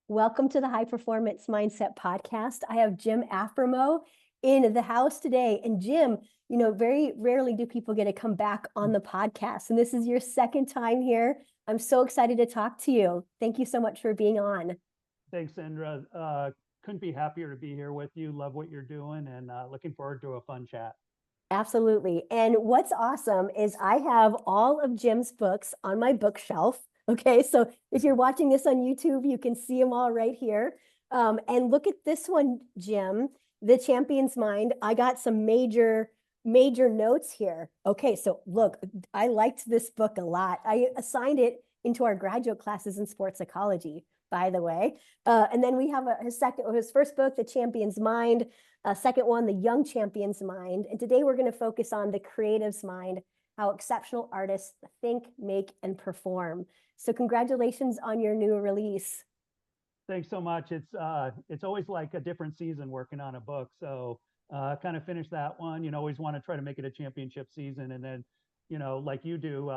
Welcome to the High Performance Mindset Podcast. I have Jim Afremow in the house today. And Jim, very rarely do people get to come back on the podcast. And this is your second time here. I'm so excited to talk to you. Thank you so much for being on. Thanks, Sandra. Couldn't be happier to be here with you. Love what you're doing and looking forward to a fun chat. Absolutely. And what's awesome is I have all of Jim's books on my bookshelf. Okay, so if you're watching this on YouTube, you can see them all right here. And look at this one, Jim, The Champion's Mind. I got some major notes here. Okay, so look, I liked this book a lot. I assigned it into our graduate classes in sports psychology, by the way. And then we have his first book, The Champion's Mind. Second one, The Young Champion's Mind. And today we're going to focus on the creative's mind, how exceptional artists think, make, and perform. So congratulations on your new release. Thanks so much. It's always like a different season working on a book. So kind of finished that one. Always want to try to make it a championship season, and then like you do,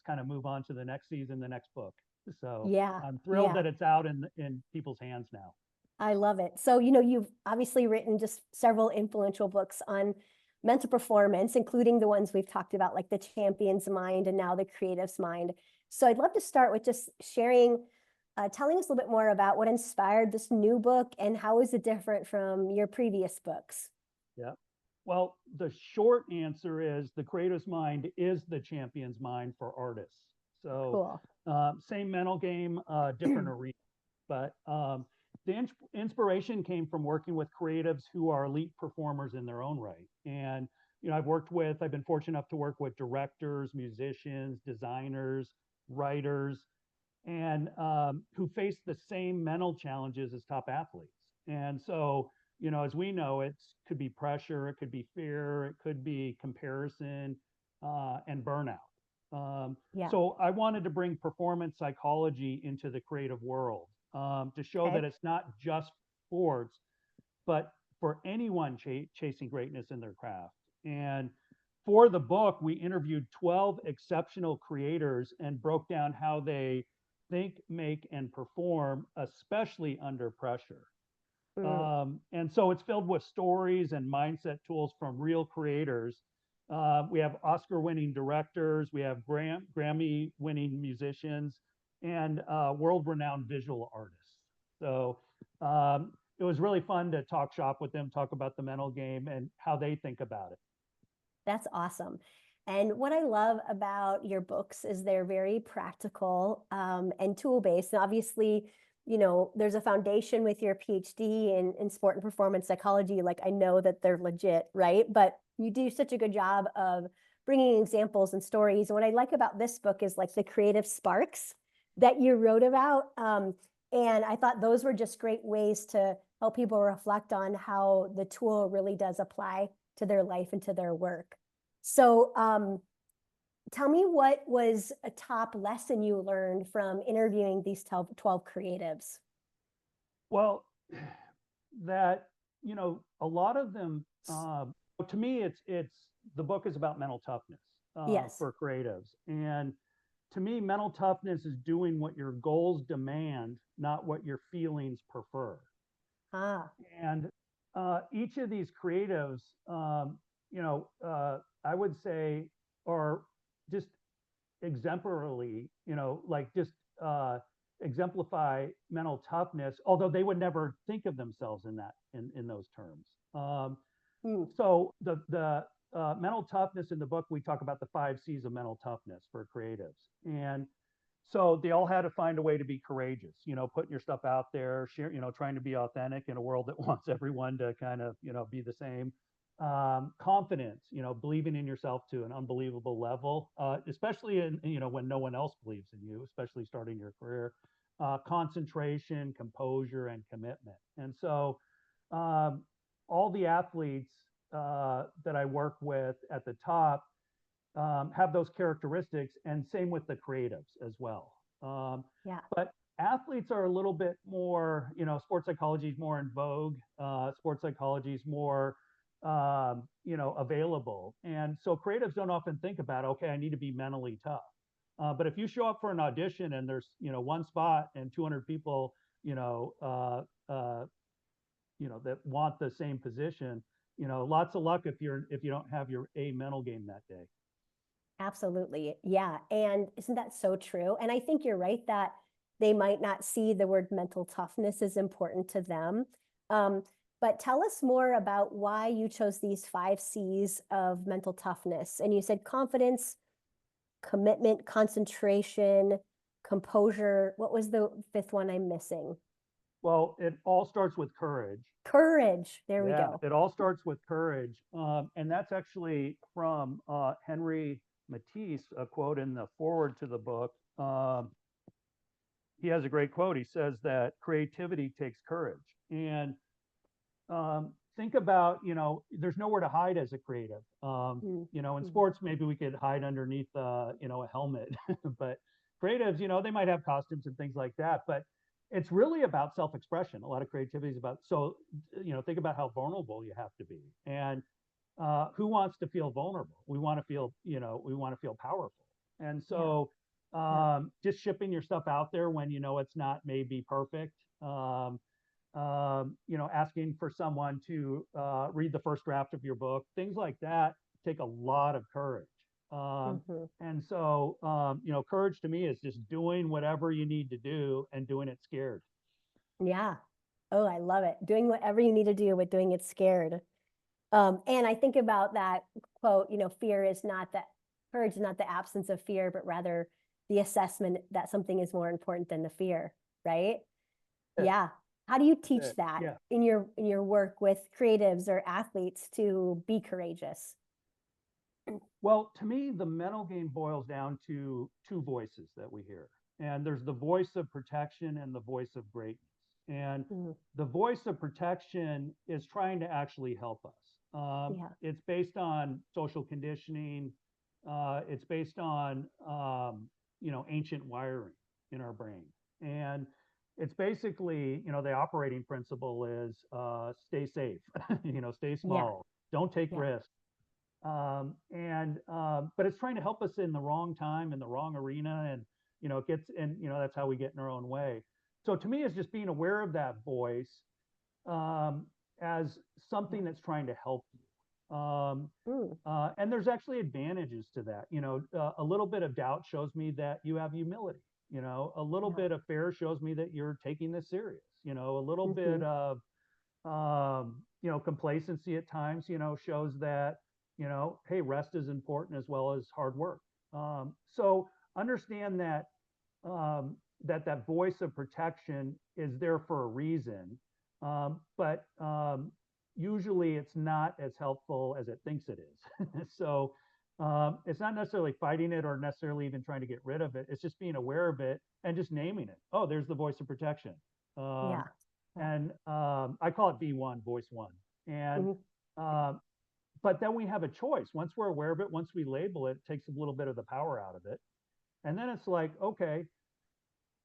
kind of move on to the next season, the next book. So Yeah, I'm thrilled yeah. that it's out in people's hands now. I love it. So, you've obviously written just several influential books on mental performance, including the ones we've talked about, like The Champion's Mind and now The Creative's Mind. So I'd love to start with just telling us a little bit more about what inspired this new book and how is it different from your previous books? Yeah. Well, the short answer is the creative's mind is the champion's mind for artists. So Cool. same mental game, different arena. But the inspiration came from working with creatives who are elite performers in their own right. And I've been fortunate enough to work with directors, musicians, designers, writers, and who face the same mental challenges as top athletes. And so, as we know, it could be pressure, it could be fear, it could be comparison, and burnout. Yeah. So I wanted to bring performance psychology into the creative world, to show Okay. that it's not just sports, but for anyone chasing greatness in their craft. And for the book, we interviewed 12 exceptional creators and broke down how they think, make, and perform, especially under pressure. Mm, And so it's filled with stories and mindset tools from real creators. We have Oscar winning directors, we have Grammy winning musicians, and world renowned visual artists. So it was really fun to talk shop with them, talk about the mental game and how they think about it. that's awesome. And what I love about your books is they're very practical and tool-based. And obviously, there's a foundation with your PhD in sport and performance psychology. Like I know that they're legit, right? But you do such a good job of bringing examples and stories. And what I like about this book is like the creative sparks that you wrote about. And I thought those were just great ways to help people reflect on how the tool really does apply to their life and to their work. So, tell me what was a top lesson you learned from interviewing these 12 creatives? Well, that a lot of them, to me, it's the book is about mental toughness Yes. for creatives, and to me, mental toughness is doing what your goals demand, not what your feelings prefer. Ah, And each of these creatives, I would say, are just exemplarily, like just exemplify mental toughness, although they would never think of themselves in those terms. mm, So the mental toughness in the book, we talk about the 5 C's of mental toughness for creatives, and so they all had to find a way to be courageous, putting your stuff out there, share, trying to be authentic in a world that wants everyone to kind of, be the same. Confidence, believing in yourself to an unbelievable level, especially in, when no one else believes in you, especially starting your career. Concentration, composure, and commitment. And so um, all the athletes that I work with at the top have those characteristics, and same with the creatives as well. yeah. But athletes are a little bit more, sports psychology is more in vogue. Sports psychology is more, available. And so creatives don't often think about, okay, I need to be mentally tough. But if you show up for an audition and there's, one spot and 200 people, that want the same position, lots of luck if you don't have your A mental game that day. Absolutely. Yeah. And isn't that so true? And I think you're right that they might not see the word mental toughness as important to them. Um, but tell us more about why you chose these 5 C's of mental toughness. And you said confidence, commitment, concentration, composure. What was the 5th one I'm missing? Well, it all starts with courage. Courage. There we Yeah, go. it all starts with courage. And that's actually from Henry Matisse, a quote in the forward to the book. He has a great quote. He says that creativity takes courage. And think about, there's nowhere to hide as a creative. In Mm-hmm. sports, maybe we could hide underneath, a helmet, but creatives, they might have costumes and things like that. But it's really about self-expression. A lot of creativity is about, so, think about how vulnerable you have to be. And who wants to feel vulnerable? We want to feel, we want to feel powerful. And Yeah. so Yeah. just shipping your stuff out there when it's not maybe perfect. Asking for someone to read the first draft of your book, things like that take a lot of courage. Mm-hmm. And so, courage to me is just doing whatever you need to do and doing it scared. Yeah. Oh, I love it. Doing whatever you need to do, but doing it scared. And I think about that quote, fear is not that courage is not the absence of fear, but rather the assessment that something is more important than the fear, right? Yeah. How do you teach that Yeah. in your work with creatives or athletes to be courageous? Well, to me, the mental game boils down to two voices that we hear. And there's the voice of protection and the voice of greatness. And Mhm. the voice of protection is trying to actually help us. Yeah. It's based on social conditioning. It's based on, ancient wiring in our brain. And it's basically, the operating principle is stay safe, stay Yeah. small, don't take Yeah. risks. But it's trying to help us in the wrong time, in the wrong arena, and it gets, and that's how we get in our own way. So to me, it's just being aware of that voice, as Yeah. something that's trying to help you. Mm. And there's actually advantages to that. A little bit of doubt shows me that you have humility. A little Yeah. bit of fear shows me that you're taking this serious. A little Mm-hmm. bit of complacency at times, shows that, hey, rest is important as well as hard work. So understand that, that voice of protection is there for a reason, but usually it's not as helpful as it thinks it is. So it's not necessarily fighting it or necessarily even trying to get rid of it. It's just being aware of it and just naming it. Oh, there's the voice of protection. Um, Yeah. Yeah. and I call it V1, voice one. And Mhm. um, but then we have a choice. Once we're aware of it, once we label it, it takes a little bit of the power out of it. And then it's like, okay,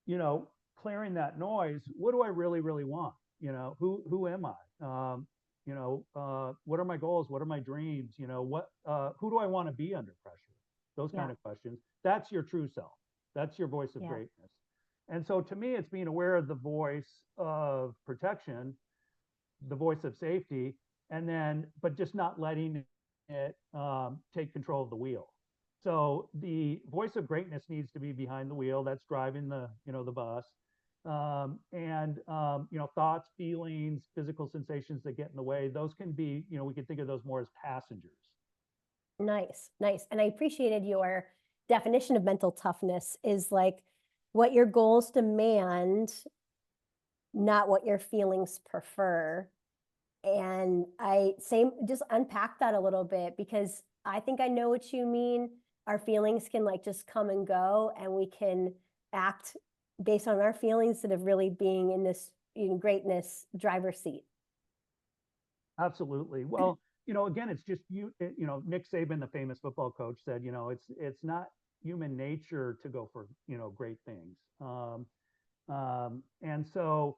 you know, clearing that noise. What do I really, really want? Who am I? What are my goals? What are my dreams? Who do I want to be under pressure? Those Yeah. kind of questions. That's your true self. That's your voice of Yeah. greatness. And so to me, it's being aware of the voice of protection, the voice of safety, and then, but just not letting it take control of the wheel. So the voice of greatness needs to be behind the wheel. That's driving the bus. Thoughts, feelings, physical sensations that get in the way. Those can be, we can think of those more as passengers. Nice, nice. And I appreciated your definition of mental toughness is like what your goals demand, not what your feelings prefer. And I same just unpack that a little bit because I think I know what you mean. Our feelings can like just come and go, and we can act based on our feelings instead of really being in this greatness driver's seat. Absolutely. Well, again, it's just Nick Saban, the famous football coach, said, it's not human nature to go for, great things. And so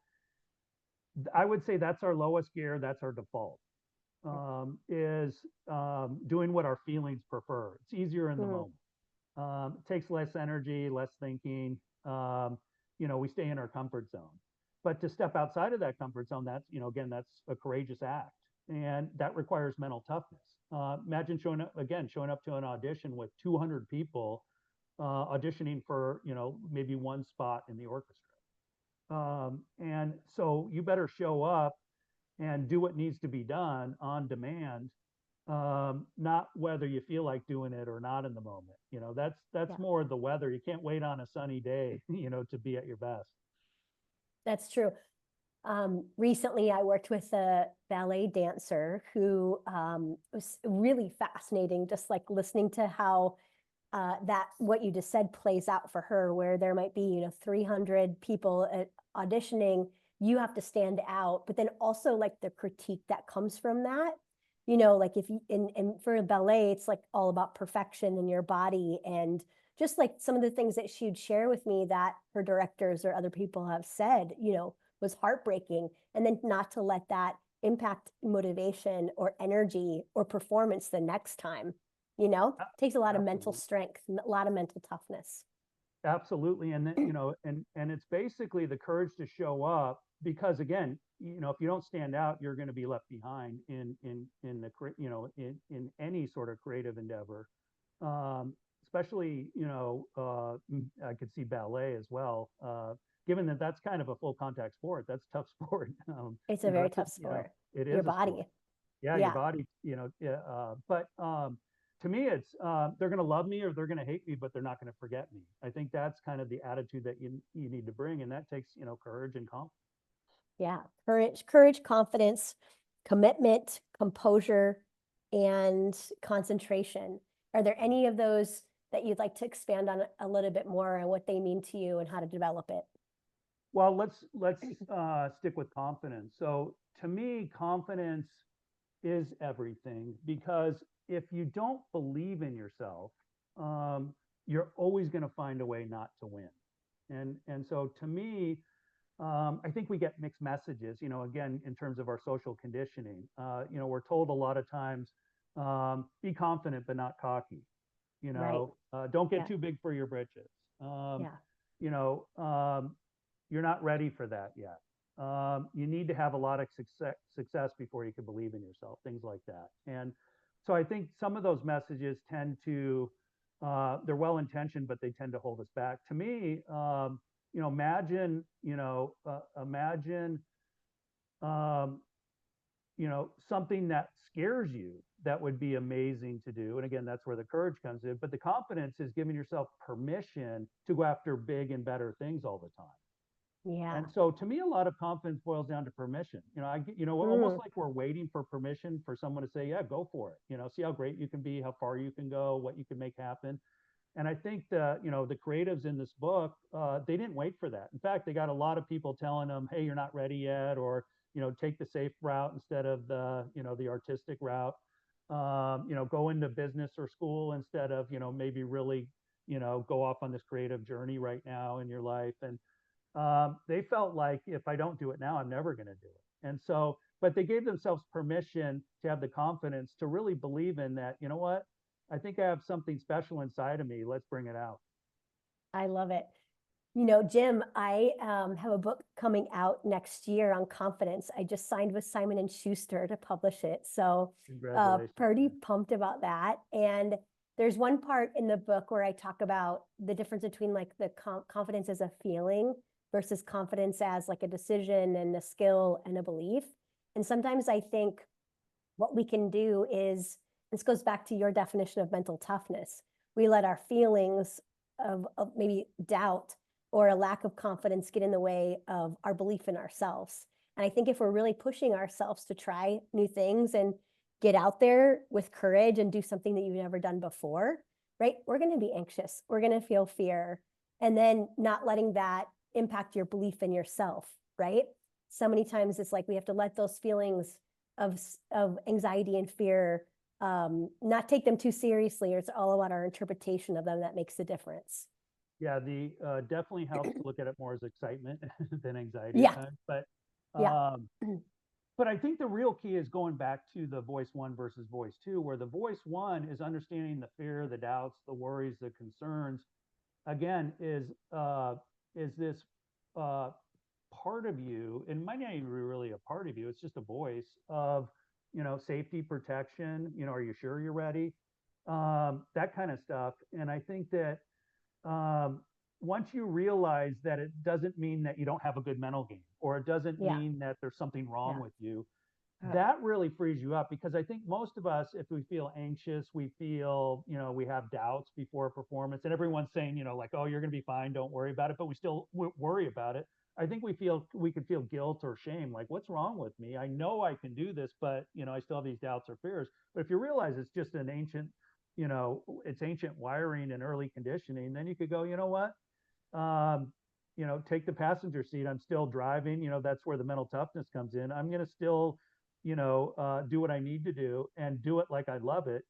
I would say that's our lowest gear. That's our default, is doing what our feelings prefer. It's easier in the Mhm. moment. It takes less energy, less thinking. We stay in our comfort zone. But to step outside of that comfort zone, that's, again, that's a courageous act, and that requires mental toughness. Imagine showing up to an audition with 200 people auditioning for, maybe one spot in the orchestra. And so you better show up and do what needs to be done on demand, not whether you feel like doing it or not in the moment. That's Yeah, more the weather. You can't wait on a sunny day, to be at your best. that's true. Recently, I worked with a ballet dancer who was really fascinating, just like listening to how that what you just said plays out for her, where there might be 300 people auditioning. You have to stand out, but then also like the critique that comes from that. Like if you and for a ballet, it's like all about perfection in your body, and just like some of the things that she'd share with me that her directors or other people have said, was heartbreaking. And then not to let that impact motivation or energy or performance the next time. Takes a lot of mental Absolutely. strength, a lot of mental toughness. Absolutely. And then, and it's basically the courage to show up, because again, if you don't stand out, you're going to be left behind in the, in any sort of creative endeavor. Especially, I could see ballet as well. Given that that's kind of a full contact sport, that's a tough sport. It's a very That's tough sport. it Your is a sport. body. Yeah, your Yeah. body, yeah, but to me, it's they're going to love me or they're going to hate me, but they're not going to forget me. I think that's kind of the attitude that you need to bring, and that takes, courage and confidence. Yeah. Courage, confidence, commitment, composure, and concentration. Are there any of those that you'd like to expand on a little bit more and what they mean to you and how to develop it? Well, let's stick with confidence. So to me, confidence is everything, because if you don't believe in yourself, you're always going to find a way not to win. And so to me, I think we get mixed messages, again, in terms of our social conditioning. We're told a lot of times, be confident, but not cocky. Right. Don't get Yeah. too big for your britches. Um, Yeah. you know, um, you're not ready for that yet. You need to have a lot of success before you can believe in yourself, things like that. And so I think some of those messages tend to, they're well intentioned, but they tend to hold us back. To me, imagine, um, something that scares you that would be amazing to do. And again, that's where the courage comes in. But the confidence is giving yourself permission to go after big and better things all the time. Yeah. And so to me, a lot of confidence boils down to permission. Almost Mm, like we're waiting for permission for someone to say, yeah, go for it. See how great you can be, how far you can go, what you can make happen. And I think the creatives in this book, they didn't wait for that. In fact, they got a lot of people telling them, hey, you're not ready yet, or, take the safe route instead of the artistic route. Go into business or school instead of, maybe really, go off on this creative journey right now in your life. And they felt like, if I don't do it now, I'm never going to do it. And so, but they gave themselves permission to have the confidence to really believe in that. You know what? I think I have something special inside of me. Let's bring it out. I love it. Jim, I have a book coming out next year on confidence. I just signed with Simon and Schuster to publish it. So Congratulations, pretty man. pumped about that. And there's one part in the book where I talk about the difference between like the confidence as a feeling versus confidence as like a decision and a skill and a belief. And sometimes I think what we can do is, this goes back to your definition of mental toughness. We let our feelings of maybe doubt or a lack of confidence get in the way of our belief in ourselves. And I think if we're really pushing ourselves to try new things and get out there with courage and do something that you've never done before, right? We're going to be anxious. We're going to feel fear. And then not letting that impact your belief in yourself, right? So many times it's like we have to let those feelings of anxiety and fear not take them too seriously, or it's all about our interpretation of them that makes the difference. Yeah, the definitely helps to look at it more as excitement than anxiety at Yeah. times. Yeah. Um, but I think the real key is going back to the voice one versus voice two, where the voice one is understanding the fear, the doubts, the worries, the concerns. Again, is this uh, part of you, and it might not even be really a part of you, it's just a voice of, safety, protection, are you sure you're ready? That kind of stuff. And I think that um, once you realize that it doesn't mean that you don't have a good mental game, or it doesn't Yeah. mean that there's something wrong Yeah. with you, Uh, that really frees you up. Because I think most of us, if we feel anxious, we feel, we have doubts before a performance, and everyone's saying, like, oh, you're going to be fine, don't worry about it, but we still worry about it. I think we could feel guilt or shame, like, what's wrong with me? I know I can do this, but I still have these doubts or fears. But if you realize it's just an ancient, it's ancient wiring and early conditioning, then you could go, you know what? um, take the passenger seat. I'm still driving. That's where the mental toughness comes in. I'm going to still, do what I need to do and do it like I love it,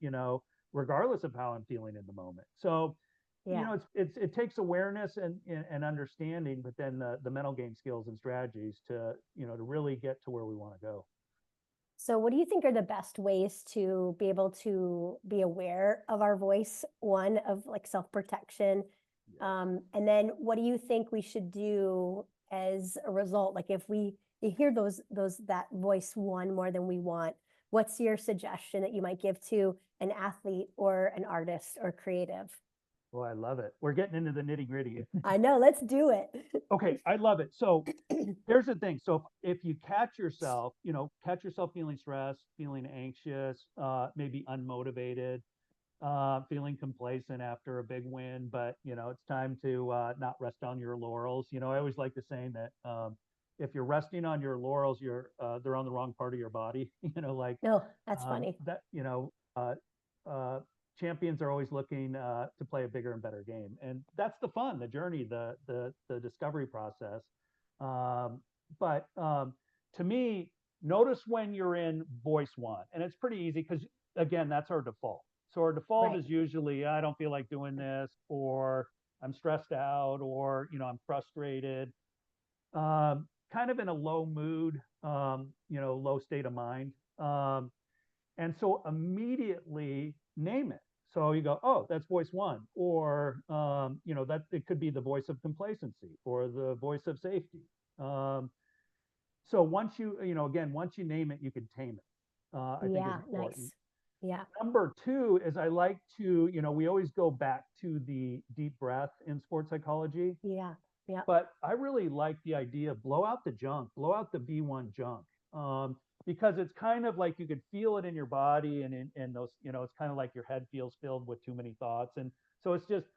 regardless of how I'm feeling in the moment. So, yeah. it takes awareness and understanding, but then the mental game skills and strategies to, to really get to where we want to go. So what do you think are the best ways to be able to be aware of our voice? One, of like self-protection. And then what do you think we should do as a result? Like if we you hear that voice one more than we want, what's your suggestion that you might give to an athlete or an artist or creative? Oh, I love it. We're getting into the nitty gritty. I know, let's do it. Okay, I love it. So here's the thing. So if you catch yourself feeling stressed, feeling anxious, maybe unmotivated, feeling complacent after a big win, but it's time to not rest on your laurels. I always like the saying that if you're resting on your laurels, they're on the wrong part of your body. Like No, that's funny. that. Uh, champions are always looking to play a bigger and better game, and that's the fun, the journey, the discovery process. Um, but to me, notice when you're in voice one, and it's pretty easy because again, that's our default. So our default Right. is usually I don't feel like doing this, or I'm stressed out, or I'm frustrated, kind of in a low mood, low state of mind. And so immediately name it. So you go, oh, that's voice one, or that it could be the voice of complacency or the voice of safety. So once once you name it, you can tame it. I think is Yeah, important. nice. Yeah. Number two is I like to, we always go back to the deep breath in sports psychology, Yeah. Yeah. but I really like the idea of blow out the junk, blow out the V1 junk. Um, because it's kind of like you could feel it in your body and in those, it's kind of like your head feels filled with too many thoughts. And so it's just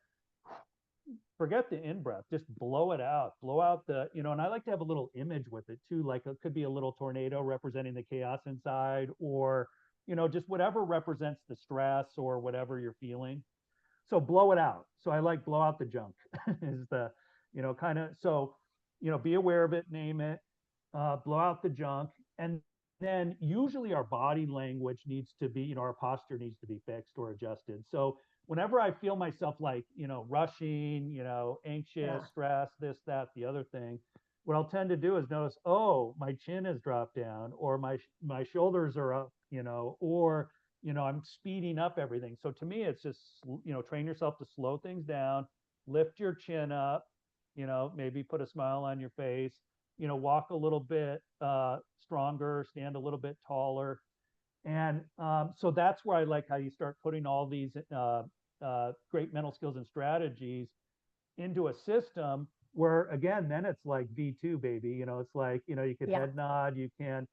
forget the in breath, just blow it out, blow out and I like to have a little image with it too. Like it could be a little tornado representing the chaos inside, or, just whatever represents the stress or whatever you're feeling. So blow it out. So I like blow out the junk is the, kind of, so, be aware of it, name it, blow out the junk. And then usually our body language needs to be, our posture needs to be fixed or adjusted. So whenever I feel myself like, rushing, anxious, Yeah. stressed, this, that, the other thing, what I'll tend to do is notice, oh, my chin has dropped down, or my shoulders are up, or I'm speeding up everything. So to me, it's just, train yourself to slow things down, lift your chin up, maybe put a smile on your face, walk a little bit stronger, stand a little bit taller. And so that's where I like how you start putting all these great mental skills and strategies into a system where, again, then it's like V2, baby. It's like, you could Yeah. head nod, you can,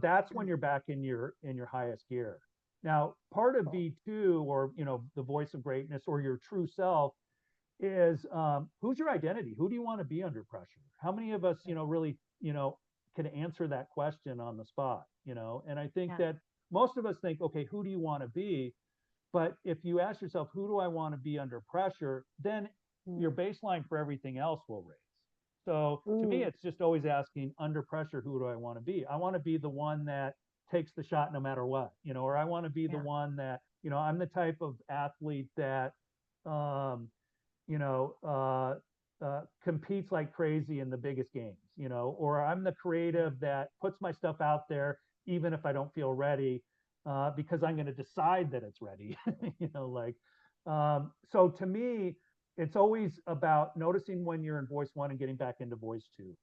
that's when you're back in your highest gear. Now, part of V2, or, the voice of greatness or your true self, is who's your identity? Who do you want to be under pressure? How many of us, really, can answer that question on the spot, And I think Yeah. that most of us think, okay, who do you want to be? But if you ask yourself, who do I want to be under pressure? Then your baseline for everything else will raise. So to me, Mm, it's just always asking under pressure, who do I want to be? I want to be the one that takes the shot no matter what, or I want to be the yeah. one that, I'm the type of athlete that, um, you know, competes like crazy in the biggest games, or I'm the creative that puts my stuff out there even if I don't feel ready, because I'm going to decide that it's ready, like, so to me, it's always about noticing when you're in voice one and getting back into voice two.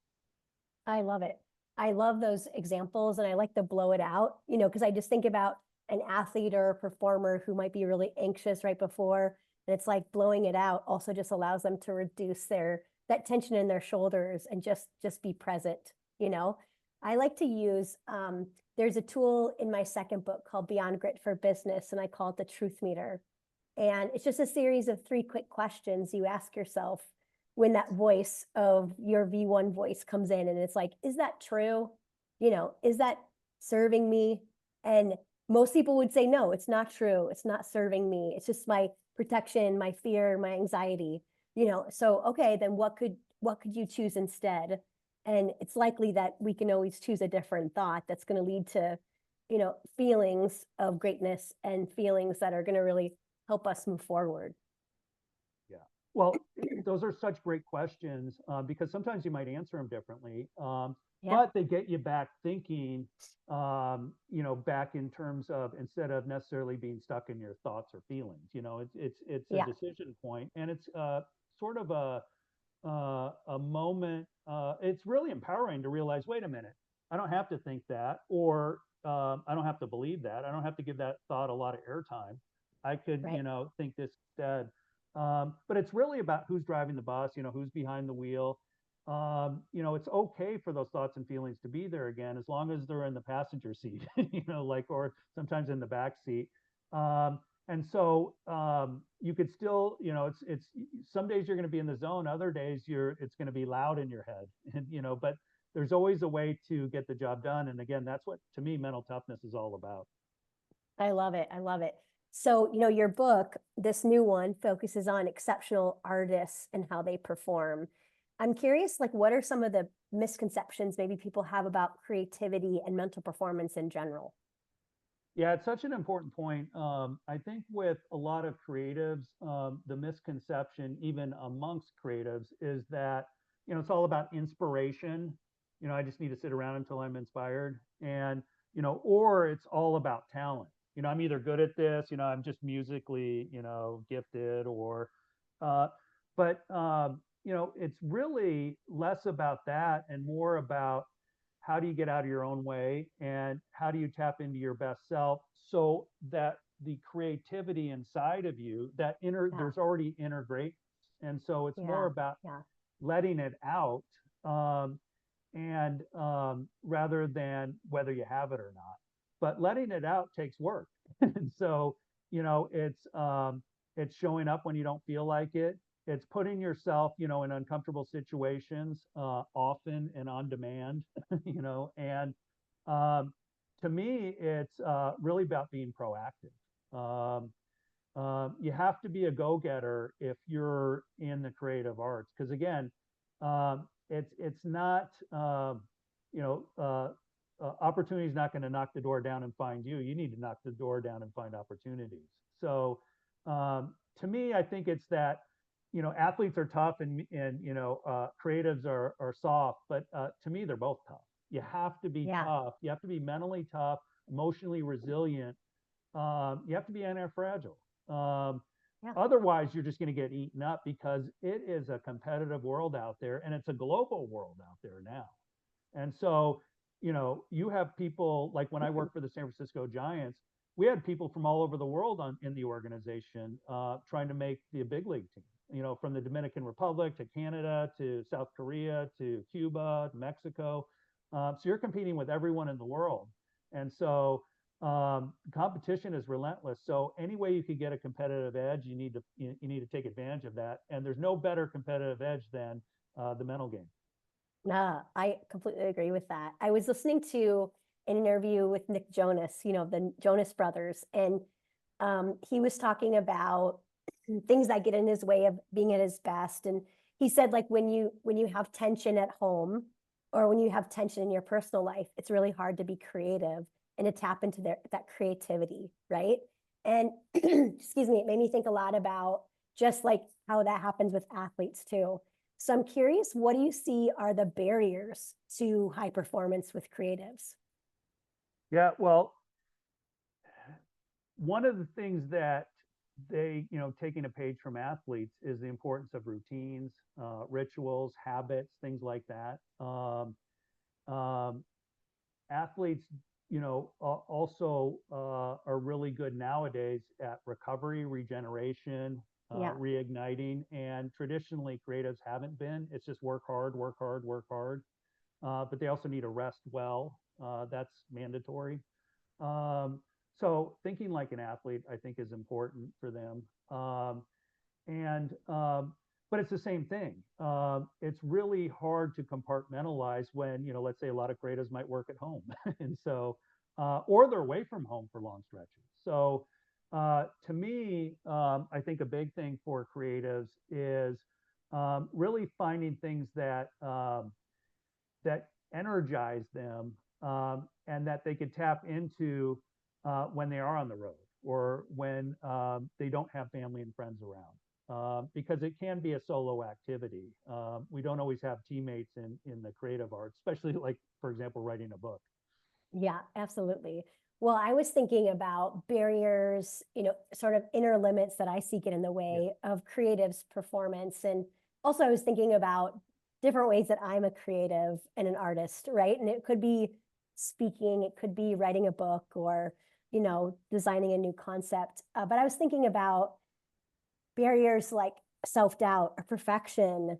I love it. I love those examples and I like to blow it out, because I just think about an athlete or a performer who might be really anxious right before. And it's like blowing it out also just allows them to reduce that tension in their shoulders and just be present, you know. I like to use there's a tool in my second book called Beyond Grit for Business, and I call it the Truth Meter. And it's just a series of 3 quick questions you ask yourself when that voice of your V1 voice comes in. And it's like, is that true? Is that serving me? And most people would say, no, it's not true. It's not serving me. It's just my protection, my fear, my anxiety. So okay, then what could you choose instead? And it's likely that we can always choose a different thought that's going to lead to, feelings of greatness and feelings that are going to really help us move forward. Yeah. Well, those are such great questions because sometimes you might answer them differently, Yeah. but they get you back thinking, back in terms of instead of necessarily being stuck in your thoughts or feelings. It's a Yeah. decision point, and it's sort of a moment. It's really empowering to realize, wait a minute, I don't have to think that, or I don't have to believe that. I don't have to give that thought a lot of airtime. I could, Right. think this instead. But it's really about who's driving the bus, who's behind the wheel. It's okay for those thoughts and feelings to be there again, as long as they're in the passenger seat, or sometimes in the back seat. And so you could still, it's some days you're going to be in the zone, other days it's going to be loud in your head, and but there's always a way to get the job done. And again, that's what to me mental toughness is all about. I love it. I love it. So, your book, this new one, focuses on exceptional artists and how they perform. I'm curious, like, what are some of the misconceptions maybe people have about creativity and mental performance in general? Yeah, it's such an important point. I think with a lot of creatives, the misconception, even amongst creatives, is that, it's all about inspiration. I just need to sit around until I'm inspired. And, or it's all about talent. I'm either good at this, I'm just musically, gifted, or, uh, but, it's really less about that and more about how do you get out of your own way and how do you tap into your best self so that the creativity inside of you, that Yeah. there's already inner greatness. And so it's more Yeah. about Yeah. letting it out, and rather than whether you have it or not. But letting it out takes work. And so, it's showing up when you don't feel like it. It's putting yourself, in uncomfortable situations, often and on demand, and um, to me, it's really about being proactive. Um, you have to be a go-getter if you're in the creative arts, because again, it's not opportunity is not going to knock the door down and find you. You need to knock the door down and find opportunities. So to me, I think it's that athletes are tough and creatives are soft, but to me they're both tough. You have to be Yeah. tough. You have to be mentally tough, emotionally resilient. You have to be anti-fragile. Um, Yeah. Otherwise, you're just going to get eaten up because it is a competitive world out there, and it's a global world out there now. And so, you have people like when I worked for the San Francisco Giants, we had people from all over the world in the organization trying to make the big league team. From the Dominican Republic to Canada to South Korea to Cuba, Mexico. So you're competing with everyone in the world, and so competition is relentless. So any way you could get a competitive edge, you need to take advantage of that. And there's no better competitive edge than the mental game. No, I completely agree with that. I was listening to an interview with Nick Jonas, the Jonas Brothers, and he was talking about things that get in his way of being at his best. And he said, like, when you have tension at home or when you have tension in your personal life, it's really hard to be creative and to tap into that creativity, right? And excuse me, it made me think a lot about just like how that happens with athletes too. So I'm curious, what do you see are the barriers to high performance with creatives? Yeah, well, one of the things that taking a page from athletes is the importance of routines, rituals, habits, things like that. athletes, also are really good nowadays at recovery, regeneration, Yeah. reigniting, and traditionally creatives haven't been. It's just work hard, work hard, work hard. But they also need to rest well. That's mandatory. Um, so thinking like an athlete, I think, is important for them. And But it's the same thing. It's really hard to compartmentalize when, let's say a lot of creatives might work at home, and so or they're away from home for long stretches. So to me, I think a big thing for creatives is really finding things that energize them, and that they could tap into when they are on the road or when they don't have family and friends around. Because it can be a solo activity. We don't always have teammates in the creative arts, especially like, for example, writing a book. Yeah, absolutely. Well, I was thinking about barriers, sort of inner limits that I see get in the Yeah. way of creatives' performance. And also, I was thinking about different ways that I'm a creative and an artist, right? And it could be speaking, it could be writing a book or, designing a new concept. But I was thinking about barriers like self-doubt or perfection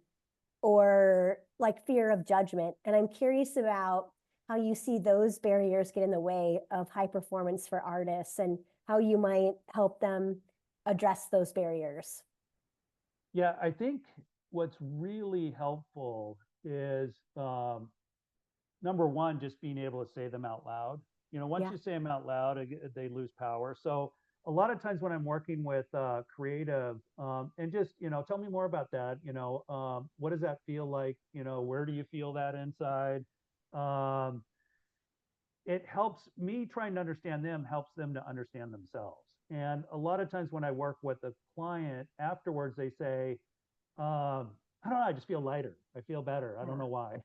or like fear of judgment. And I'm curious about how you see those barriers get in the way of high performance for artists and how you might help them address those barriers. Yeah, I think what's really helpful is number one, just being able to say them out loud. Once Yeah. you say them out loud, they lose power. So a lot of times when I'm working with creative, and just, tell me more about that. What does that feel like? Where do you feel that inside? Um, it helps me trying to understand them, helps them to understand themselves. And a lot of times when I work with a client afterwards, they say, I don't know, I just feel lighter. I feel better. I don't Yeah. know why.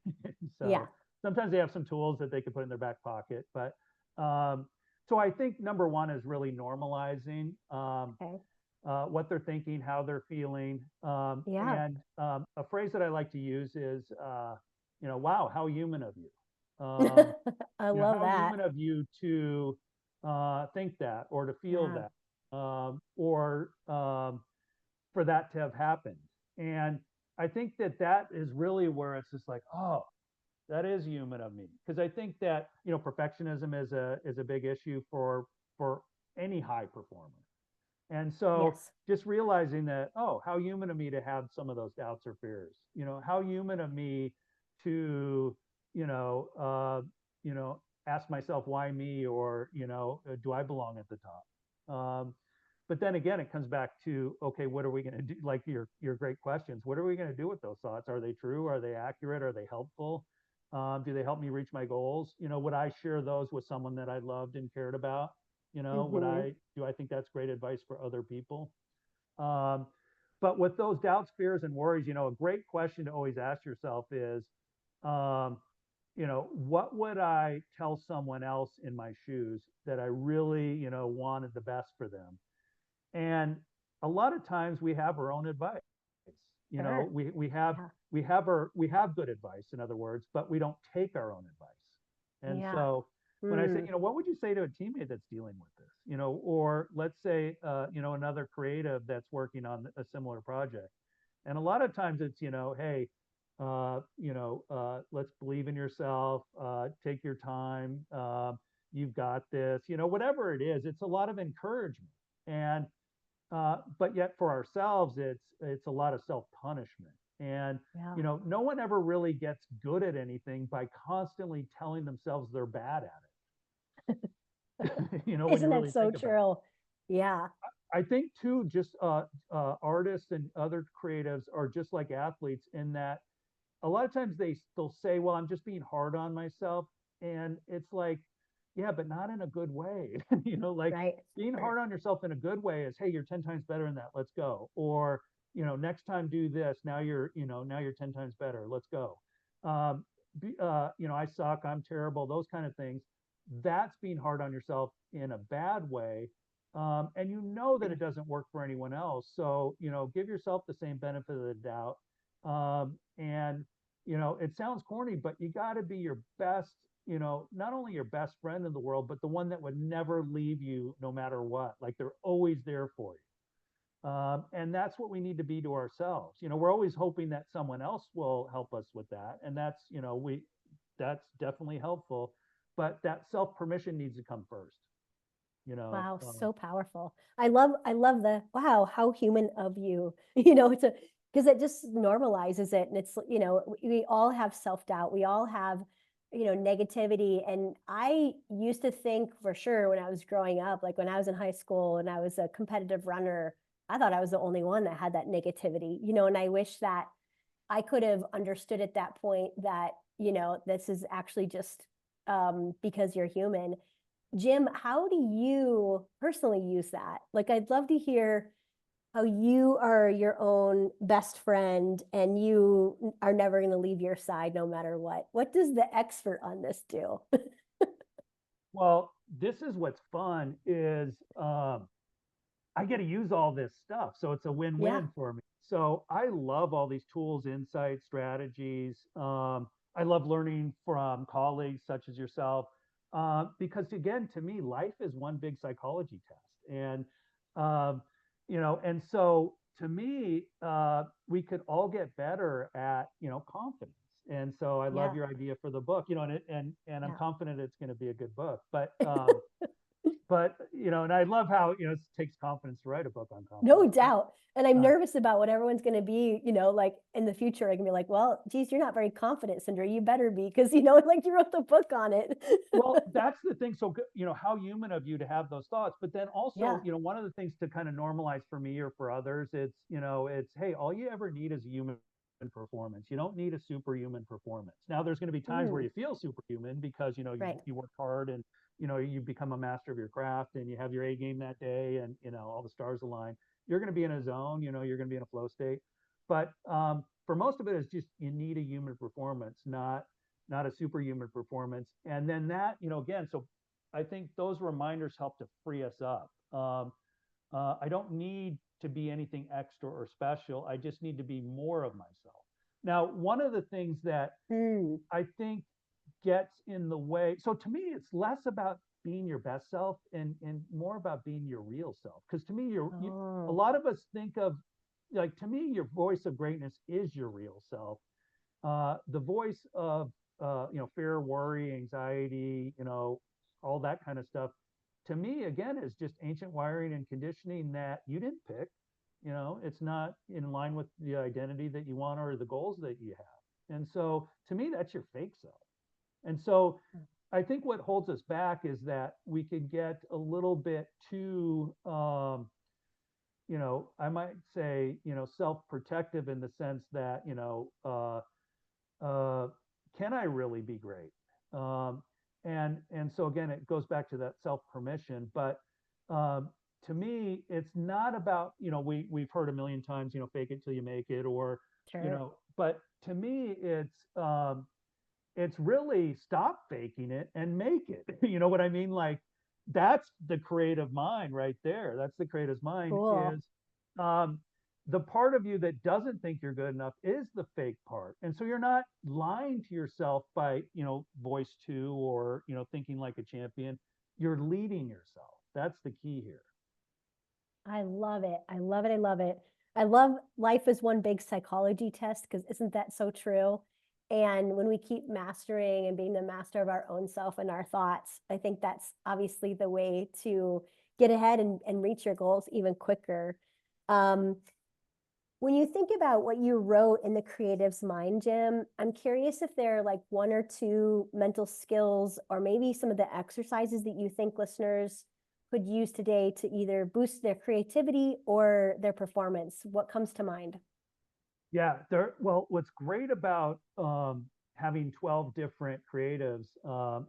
Yeah. So sometimes they have some tools that they can put in their back pocket. But so I think number one is really normalizing Okay. what they're thinking, how they're feeling. Yeah. And A phrase that I like to use is, wow, how human of you. I love How that. human of you to think that or to feel Yeah. that, or for that to have happened. And I think that that is really where it's just like, oh, that is human of me. Because I think that, perfectionism is a big issue for any high performer. And so Yes. just realizing that, oh, how human of me to have some of those doubts or fears, how human of me to, you know, uh, ask myself why me, or, do I belong at the top? But then again, it comes back to, okay, what are we going to do? Like your great questions. What are we going to do with those thoughts? Are they true? Are they accurate? Are they helpful? Do they help me reach my goals? Would I share those with someone that I loved and cared about? Would Hmm. I think that's great advice for other people? Um, but with those doubts, fears, and worries, a great question to always ask yourself is, um, what would I tell someone else in my shoes that I really, wanted the best for them? And a lot of times we have our own advice. Sure. Yeah. We have good advice, in other words, but we don't take our own advice. And Yeah. so when I say, Mm. what would you say to a teammate that's dealing with this? Or let's say, another creative that's working on a similar project. And a lot of times it's, hey, let's believe in yourself, take your time, you've got this, whatever it is, it's a lot of encouragement. And but yet for ourselves, it's a lot of self punishment. And Yeah. no one ever really gets good at anything by constantly telling themselves they're bad at it. When you Isn't that really so think about it. true? Yeah. I think too, just artists and other creatives are just like athletes in that a lot of times they'll say, well, I'm just being hard on myself. And it's like, yeah, but not in a good way. Like Right. being Sure. hard on yourself in a good way is, hey, you're 10 times better than that, let's go. Or, next time do this, now you're 10 times better, let's go. I suck, I'm terrible, those kind of things. That's being hard on yourself in a bad way. And that it doesn't work for anyone else, so give yourself the same benefit of the doubt. And it sounds corny, but you got to be your best not only your best friend in the world, but the one that would never leave you no matter what. Like they're always there for you. And that's what we need to be to ourselves. We're always hoping that someone else will help us with that. And that's definitely helpful, but that self permission needs to come first, you know. Wow, so powerful. I love the wow, how human of you, to because it just normalizes it. And it's, we all have self-doubt. We all have, negativity. And I used to think for sure when I was growing up, like when I was in high school and I was a competitive runner, I thought I was the only one that had that negativity, and I wish that I could have understood at that point that, this is actually just because you're human. Jim, how do you personally use that? Like, I'd love to hear how you are your own best friend and you are never going to leave your side no matter what. What does the expert on this do? Well, this is what's fun is I get to use all this stuff. So it's a Yeah, win-win for me. So I love all these tools, insights, strategies. I love learning from colleagues such as yourself, because again, to me, life is one big psychology test. Um, and so to me, we could all get better at, confidence. And so I love yeah, your idea for the book, and I'm yeah. confident it's going to be a good book. But and I love how it takes confidence to write a book on No confidence. But doubt. And I'm uh, nervous about what everyone's going to be, like in the future. I can be like, well, geez, you're not very confident, Sandra. You better be because, like you wrote the book on it. well, that's the thing. So how human of you to have those thoughts. But then also, Yeah. one of the things to kind of normalize for me or for others, it's hey, all you ever need is a human performance. You don't need a superhuman performance. Now, there's going to be times where Mm, you feel superhuman because right. you work hard and you become a master of your craft and you have your A game that day and all the stars align. You're going to be in a zone. You're going to be in a flow state. But for most of it, it's just you need a human performance, not a superhuman performance. And then that, again, so I think those reminders help to free us up. I don't need to be anything extra or special. I just need to be more of myself. Now, one of the things that Mm. I think gets in the way, so to me, it's less about being your best self and more about being your real self. Because to me, a Oh, lot of us think of, like, to me, your voice of greatness is your real self. The voice of fear, worry, anxiety, all that kind of stuff. To me, again, is just ancient wiring and conditioning that you didn't pick. It's not in line with the identity that you want or the goals that you have. And so, to me, that's your fake self. And so, I think what holds us back is that we could get a little bit too, I might say, self-protective in the sense that, uh, can I really be great? Um, and so again, it goes back to that self permission. But to me, it's not about we've heard a million times fake it till you make it, or sure. but to me, it's really stop faking it and make it. You know what I mean? Like that's the creative mind right there. That's the creative mind Cool. is um, the part of you that doesn't think you're good enough is the fake part. And so you're not lying to yourself by, voice two or, thinking like a champion. You're leading yourself. That's the key here. I love it. I love it. I love it. I love life is one big psychology test because isn't that so true? And when we keep mastering and being the master of our own self and our thoughts, I think that's obviously the way to get ahead and reach your goals even quicker. Um, when you think about what you wrote in the creative's mind, Jim, I'm curious if there are like one or two mental skills or maybe some of the exercises that you think listeners could use today to either boost their creativity or their performance. What comes to mind? Yeah, well, what's great about having 12 different creatives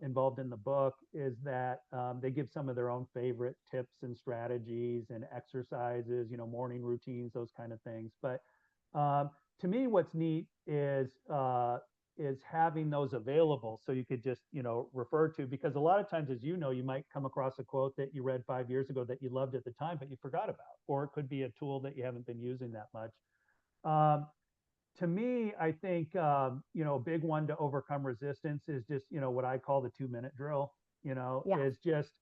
involved in the book is that they give some of their own favorite tips and strategies and exercises, morning routines, those kind of things. But to me, what's neat is having those available so you could just refer to, because a lot of times, as you might come across a quote that you read 5 years ago that you loved at the time but you forgot about, or it could be a tool that you haven't been using that much. um, To me, I think, a big one to overcome resistance is just, what I call the 2 minute drill, Yeah. is just,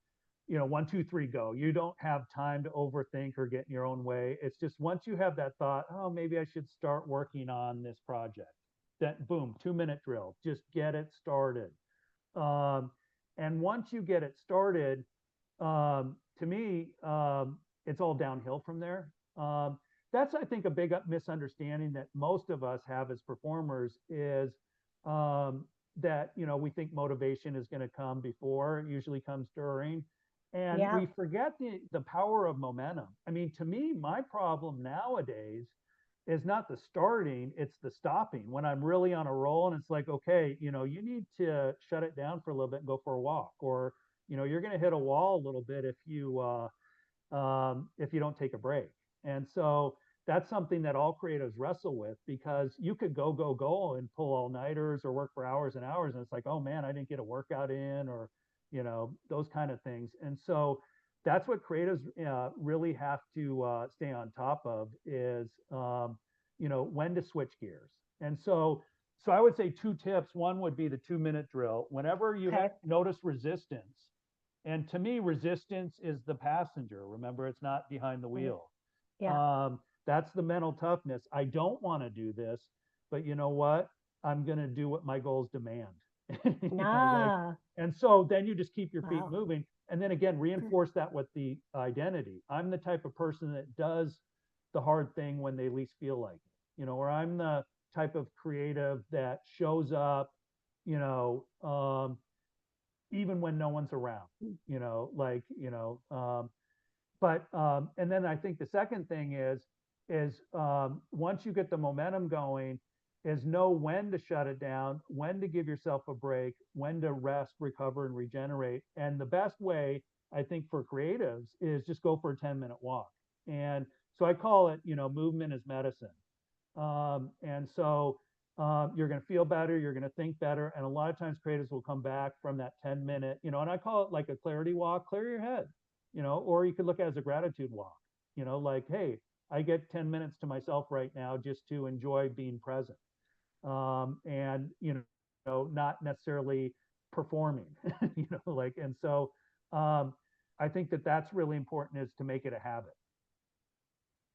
1, 2, 3, go. You don't have time to overthink or get in your own way. It's just once you have that thought, oh, maybe I should start working on this project, that boom, 2 minute drill, just get it started. Um, and once you get it started, to me, it's all downhill from there. That's, I think, a big misunderstanding that most of us have as performers is, that, we think motivation is going to come before, it usually comes during. And Yeah. we forget the power of momentum. I mean, to me, my problem nowadays is not the starting, it's the stopping. When I'm really on a roll and it's like, okay, you need to shut it down for a little bit and go for a walk, or you're going to hit a wall a little bit if you don't take a break. And so that's something that all creatives wrestle with, because you could go and pull all nighters or work for hours and hours, and it's like, oh man, I didn't get a workout in, or those kind of things. And so that's what creatives really have to stay on top of is, when to switch gears. And so I would say two tips. One would be the 2 minute drill. Whenever you Okay. notice resistance, and to me, resistance is the passenger. Remember, it's not behind the Right. wheel. Yeah. That's the mental toughness. I don't want to do this, but you know what? I'm going to do what my goals demand. Like, Nah. and so then you just keep your feet Wow. moving. And then again, reinforce that with the identity. I'm the type of person that does the hard thing when they least feel like it, or I'm the type of creative that shows up, you know, even when no one's around, like, but and then I think the second thing is once you get the momentum going, is know when to shut it down, when to give yourself a break, when to rest, recover, and regenerate. And the best way, I think, for creatives is just go for a 10-minute walk. And so I call it, movement is medicine. And so you're going to feel better, you're going to think better. And a lot of times creatives will come back from that 10-minute, and I call it like a clarity walk, clear your head, or you could look at it as a gratitude walk, like, hey, I get 10 minutes to myself right now just to enjoy being present. And, not necessarily performing, like, and so I think that that's really important, is to make it a habit.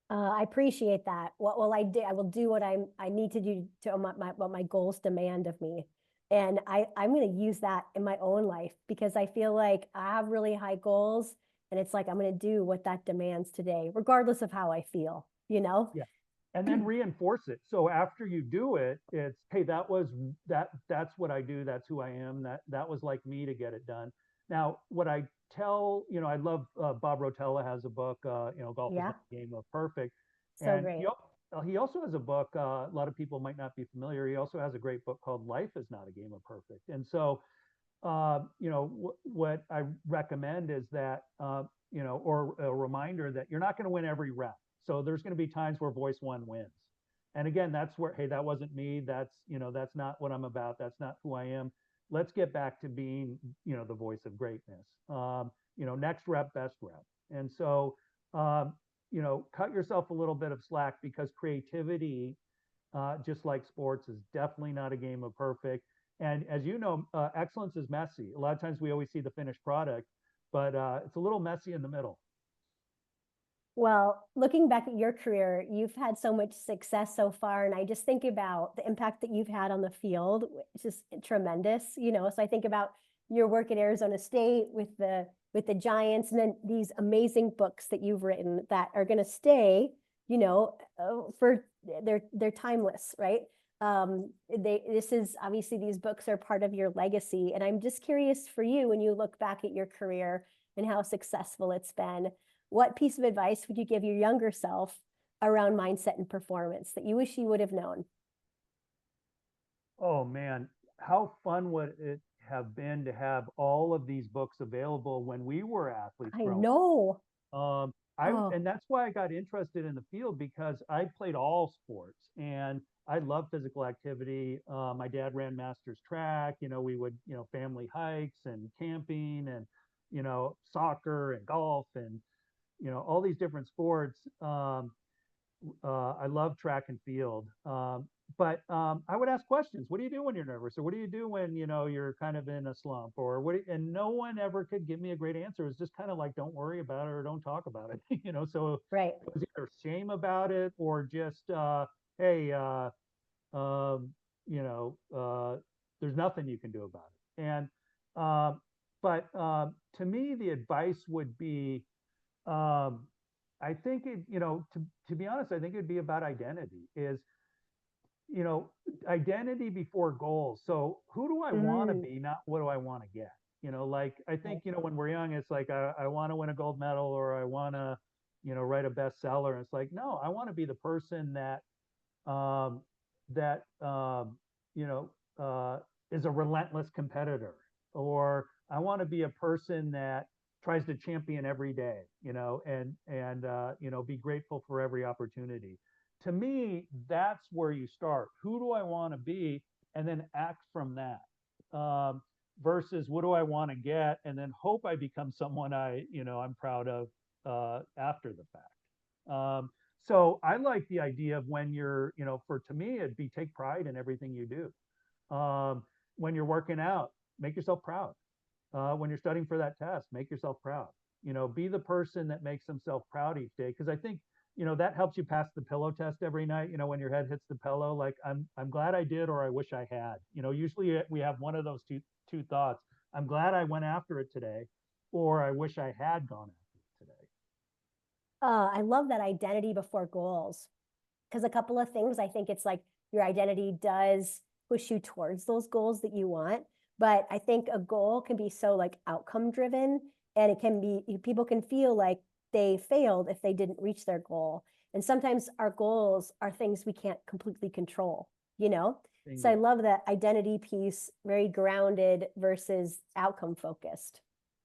I appreciate that. What will I do? I will do what I need to do to what my goals demand of me. And I'm going to use that in my own life because I feel like I have really high goals and it's like I'm going to do what that demands today, regardless of how I feel, you know? Yeah. And then reinforce it. So after you do it, it's, hey, that's what I do, that's who I am, that was like me to get it done. Now, what I tell, I love, Bob Rotella has a book, Golf is Yeah. Not a Game of Perfect. So And great. he also has a book, a lot of people might not be familiar, he also has a great book called Life is Not a Game of Perfect. And so what I recommend is that, or a reminder that you're not going to win every rep. So there's going to be times where voice one wins. And again, that's where, hey, that wasn't me. That's not what I'm about. That's not who I am. Let's get back to being, the voice of greatness. Next rep, best rep. And so, cut yourself a little bit of slack, because creativity, just like sports, is definitely not a game of perfect. And as you know, excellence is messy. A lot of times we always see the finished product, but it's a little messy in the middle. Well, looking back at your career, you've had so much success so far. And I just think about the impact that you've had on the field, which is tremendous, you know. So I think about your work at Arizona State with the Giants, and then these amazing books that you've written that are going to stay, for they're timeless, right? This is obviously, these books are part of your legacy. And I'm just curious for you, when you look back at your career and how successful it's been, what piece of advice would you give your younger self around mindset and performance that you wish you would have known? Oh man, how fun would it have been to have all of these books available when we were athletes I growing know. up? Oh, And that's why I got interested in the field, because I played all sports and I love physical activity. My dad ran masters track. We would, family hikes and camping and, soccer and golf and, all these different sports. I love track and field. but I would ask questions. What do you do when you're nervous? Or what do you do when, you're kind of in a slump? Or and no one ever could give me a great answer. It's just kind of like, don't worry about it or don't talk about it. So Right. it was either shame about it or just, hey, um, you know, there's nothing you can do about it. And, but to me, the advice would be, um, I think to be honest, I think it'd be about identity is, you know, identity before goals. So who do I want to Mm, be, not what do I want to get? Like I right. think, when we're young, it's like I want to win a gold medal or I want to, write a bestseller. And it's like, no, I want to be the person um, that you know uh, is a relentless competitor, or I want to be a person that tries to champion every day, and be grateful for every opportunity. To me, that's where you start. Who do I want to be, and then act from that. Versus what do I want to get, and then hope I become someone I'm proud of after the fact. So I like the idea of when you're, for to me, it'd be take pride in everything you do. When you're working out, make yourself proud. When you're studying for that test, make yourself proud. Be the person that makes themselves proud each day. Because I think, that helps you pass the pillow test every night. When your head hits the pillow, like I'm glad I did, or I wish I had. Usually we have one of those two thoughts. I'm glad I went after it today, or I wish I had gone after it today. I love that identity before goals. Because a couple of things, I think it's like your identity does push you towards those goals that you want. But I think a goal can be so like outcome driven, and it can be, people can feel like they failed if they didn't reach their goal. And sometimes our goals are things we can't completely control, you know? So I Bingo. love that identity piece, very grounded versus outcome focused.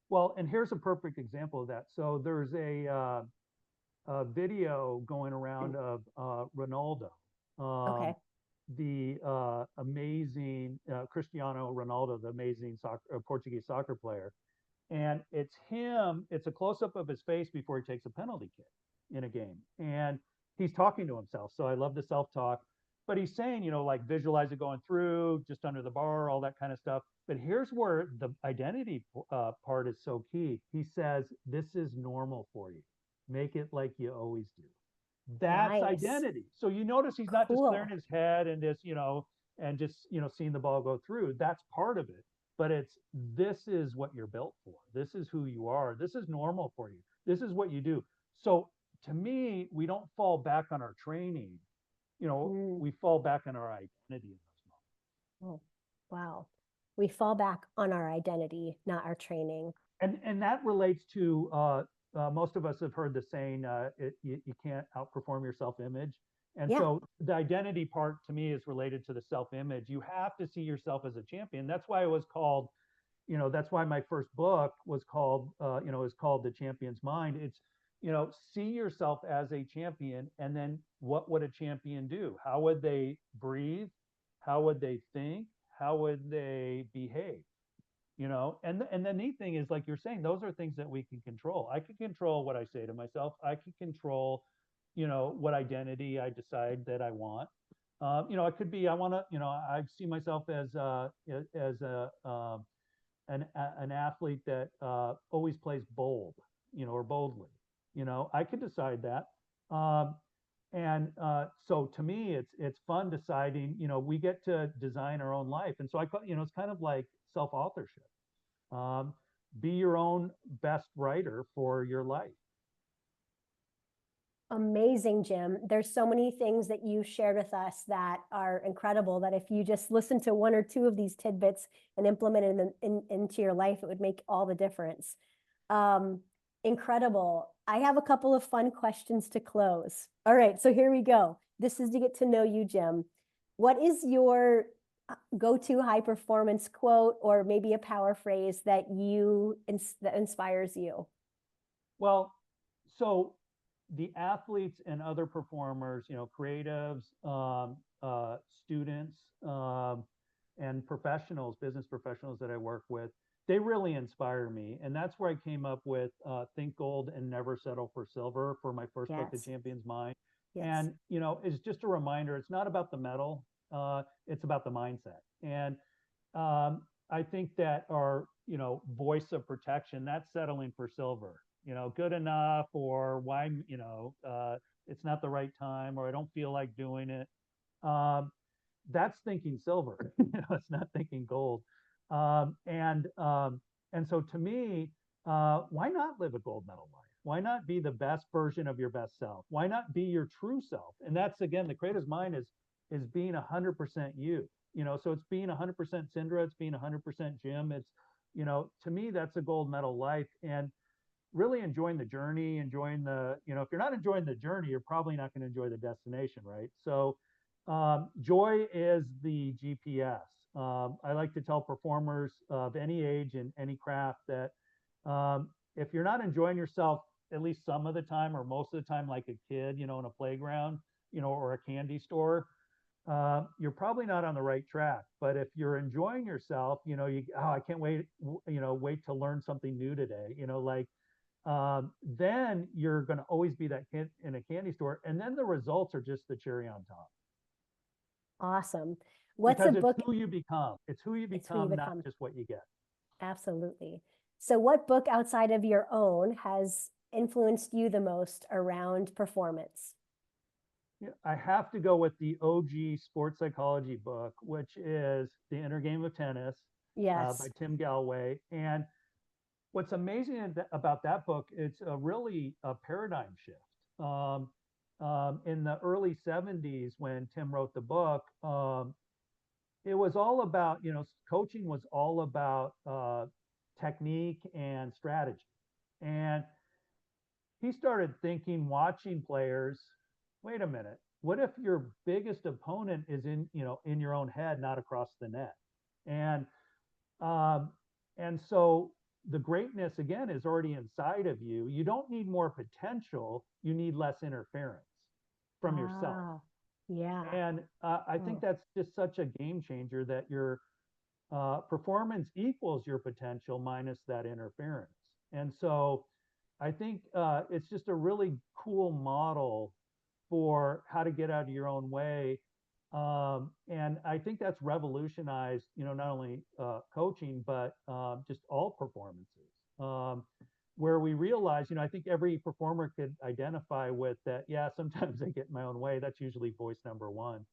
Well, and here's a perfect example of that. So there's a video going around of Ronaldo, Okay. the amazing Cristiano Ronaldo, the amazing Portuguese soccer player. And it's him, it's a close up of his face before he takes a penalty kick in a game. And he's talking to himself. So I love the self talk. But he's saying, like visualize it going through, just under the bar, all that kind of stuff. But here's where the identity part is so key. He says, this is normal for you. Make it like you always do. That's Nice. identity. So you notice he's not just clearing Cool. his head and just seeing the ball go through. That's part of it. But it's this is what you're built for. This is who you are. This is normal for you. This is what you do. So to me, we don't fall back on our training. Mm. We fall back on our identity in those Oh, wow. We fall back on our identity, not our training. and that relates to most of us have heard the saying, you can't outperform your self-image. And Yeah. so the identity part to me is related to the self-image. You have to see yourself as a champion. That's why it was called, that's why my first book was called, is called The Champion's Mind. It's, see yourself as a champion, and then what would a champion do? How would they breathe? How would they think? How would they behave? And the neat thing is, like you're saying, those are things that we can control. I can control what I say to myself. I can control, what identity I decide that I want. It could be I want to, I see myself as an athlete that always plays bold, or boldly. I could decide that. um, and so to me, it's fun deciding. We get to design our own life, and so it's kind of like self authorship. um, be your own best writer for your life. Amazing, Jim. There's so many things that you shared with us that are incredible that if you just listen to one or two of these tidbits and implement it into your life, it would make all the difference. Um, Incredible. I have a couple of fun questions to close. All right, so here we go. This is to get to know you, Jim. What is your go-to high performance quote or maybe a power phrase that that inspires you? Well, so the athletes and other performers, creatives, students, and professionals, business professionals that I work with, they really inspire me. And that's where I came up with Think Gold and Never Settle for Silver for my first book, The Yes. Champion's Mind. Yes. And, it's just a reminder, it's not about the medal. It's about the mindset. And I think that our, voice of protection, that's settling for silver, good enough, or why, it's not the right time, or I don't feel like doing it. Um, that's thinking silver. It's not thinking gold. Um, and um, and so to me, why not live a gold medal life? Why not be the best version of your best self? Why not be your true self? And that's, again, the creator's mind is being 100% you. So it's being 100% Syndra, it's being 100% Jim. It's, to me, that's a gold medal life. And really enjoying the journey, enjoying if you're not enjoying the journey, you're probably not going to enjoy the destination, right? So joy is the GPS. I like to tell performers of any age and any craft that if you're not enjoying yourself at least some of the time or most of the time, like a kid, in a playground, or a candy store, you're probably not on the right track. But if you're enjoying yourself, I can't wait, wait to learn something new today, then you're going to always be that kid in a candy store. And then the results are just the cherry on top Awesome. What's a because it's book? who you become. It's who you It's who you become, not become. just what you get. Absolutely. So, what book outside of your own has influenced you the most around performance? Yeah, I have to go with the OG sports psychology book, which is The Inner Game of Tennis by Yes. Tim Galloway. And what's amazing about that book, it's really a paradigm shift. In the early 70s, when Tim wrote the book, it was all about, coaching was all about technique and strategy. And he started thinking, watching players, wait a minute, what if your biggest opponent is in your own head, not across the net? And um, and so the greatness, again, is already inside of you. You don't need more potential, you need less interference from yourself. Ah, yeah. And I think Mm. that's just such a game changer, that your performance equals your potential minus that interference. And so I think it's just a really cool model for how to get out of your own way. And I think that's revolutionized, not only coaching, but just all performances. Where we realize, I think every performer could identify with that. Yeah, sometimes I get in my own way. That's usually voice number one.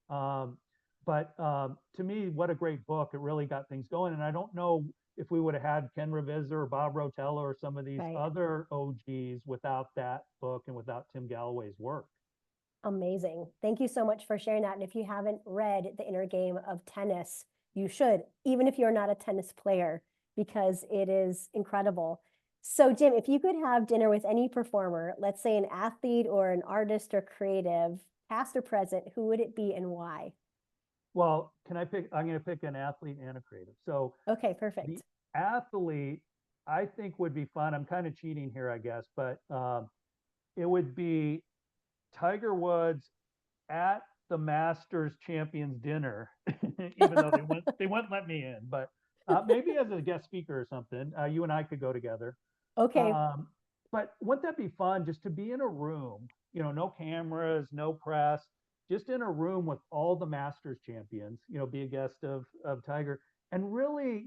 Um, but to me, what a great book. It really got things going. And I don't know if we would have had Ken Reviser or Bob Rotella or some of these Right. other OGs without that book and without Tim Galloway's work. Amazing. Thank you so much for sharing that. And if you haven't read The Inner Game of Tennis, you should, even if you're not a tennis player, because it is incredible. So, Jim, if you could have dinner with any performer, let's say an athlete or an artist or creative, past or present, who would it be and why? Well, can I pick? I'm going to pick an athlete and a creative. So Okay, the perfect. athlete, I think, would be fun. I'm kind of cheating here, I guess, but it would be Tiger Woods at the Masters Champions dinner, even though they wouldn't let me in, but maybe as a guest speaker or something. You and I could go together. Okay. Um, but wouldn't that be fun, just to be in a room, no cameras, no press, just in a room with all the Masters champions, be a guest of Tiger, and really,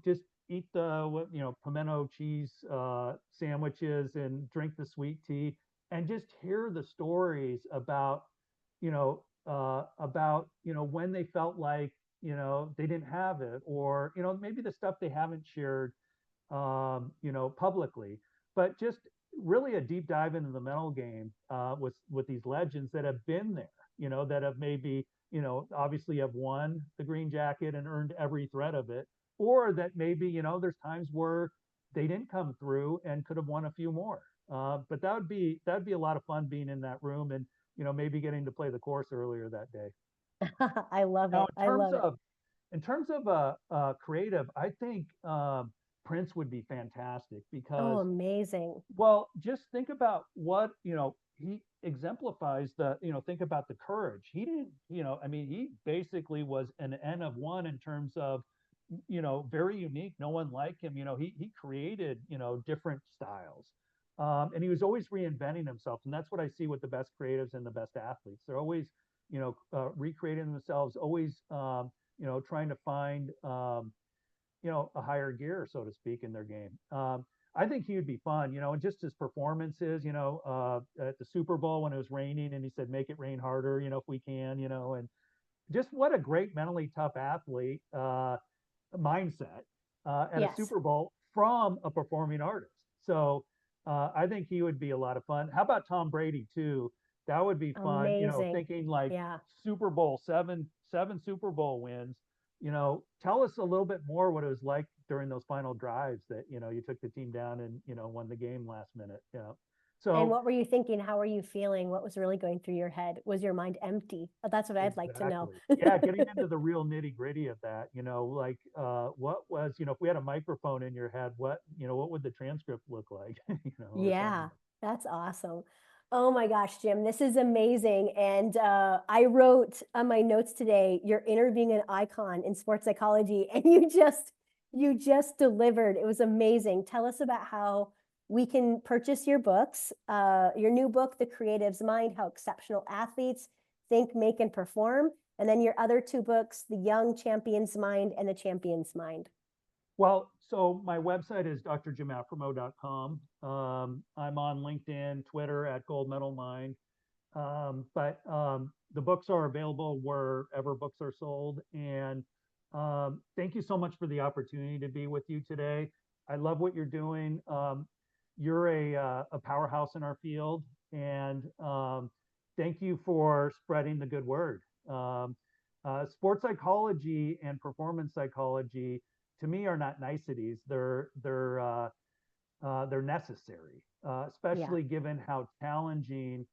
just eat the pimento cheese sandwiches and drink the sweet tea and just hear the stories about when they felt like they didn't have it, or maybe the stuff they haven't shared publicly, but just really a deep dive into the mental game with these legends that have been there, that have maybe, obviously have won the green jacket and earned every thread of it, or that maybe, there's times where they didn't come through and could have won a few more. But that'd be a lot of fun being in that room and, maybe getting to play the course earlier that day. I love Now, it. I love it. in terms of creative, I think Prince would be fantastic Oh, because, amazing. well, just think about what he exemplifies. Think about the courage. He didn't, I mean, he basically was an N of one in terms of, very unique. No one like him. He created different styles. And he was always reinventing himself, and that's what I see with the best creatives and the best athletes. They're always recreating themselves, always, trying to find, a higher gear, so to speak, in their game. I think he would be fun, and just his performances, at the Super Bowl when it was raining and he said, make it rain harder, if we can, and just what a great mentally tough athlete mindset at a Yes. Super Bowl from a performing artist. So I think he would be a lot of fun. How about Tom Brady too? That would be fun. Amazing. Thinking like Yeah. Super Bowl seven Super Bowl wins. Tell us a little bit more what it was like during those final drives that you took the team down and won the game last minute. And So what were you thinking? How were you feeling? What was really going through your head? Was your mind empty? That's what I'd like to know. exactly. Yeah, getting into the real nitty-gritty of that, like what was, if we had a microphone in your head, what would the transcript look like, or Yeah, sound that's awesome. Oh my gosh, Jim, this is amazing. And I wrote on my notes today, you're interviewing an icon in sports psychology, and you just delivered. It was amazing. Tell us about how we can purchase your books, your new book, The Creative's Mind, How Exceptional Athletes Think, Make, and Perform, and then your other two books, The Young Champion's Mind and The Champion's Mind. Well, so my website is drjimafremow.com. I'm on LinkedIn, Twitter at Gold Medal Mind. But the books are available wherever books are sold. And thank you so much for the opportunity to be with you today. I love what you're doing. You're a powerhouse in our field, and thank you for spreading the good word. Sports psychology and performance psychology, to me, are not niceties. They're necessary, Yeah, especially given how challenging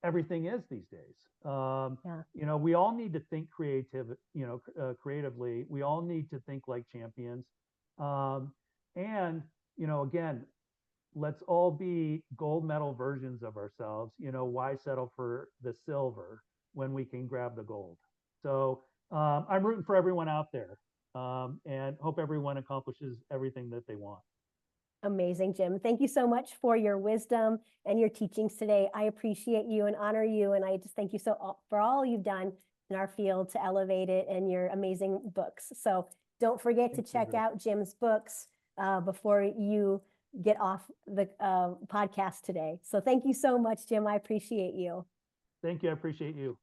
everything is these days. yeah, We all need to think creatively. We all need to think like champions. Um, and, again, let's all be gold medal versions of ourselves. Why settle for the silver when we can grab the gold? So I'm rooting for everyone out there, and hope everyone accomplishes everything that they want. amazing, Jim. Thank you so much for your wisdom and your teachings today. I appreciate you and honor you. And I just thank you for all you've done in our field to elevate it and your amazing books. So don't forget to Thanks, check Sandra. out Jim's books before you get off the podcast today. So thank you so much, Jim. I appreciate you. Thank you. I appreciate you.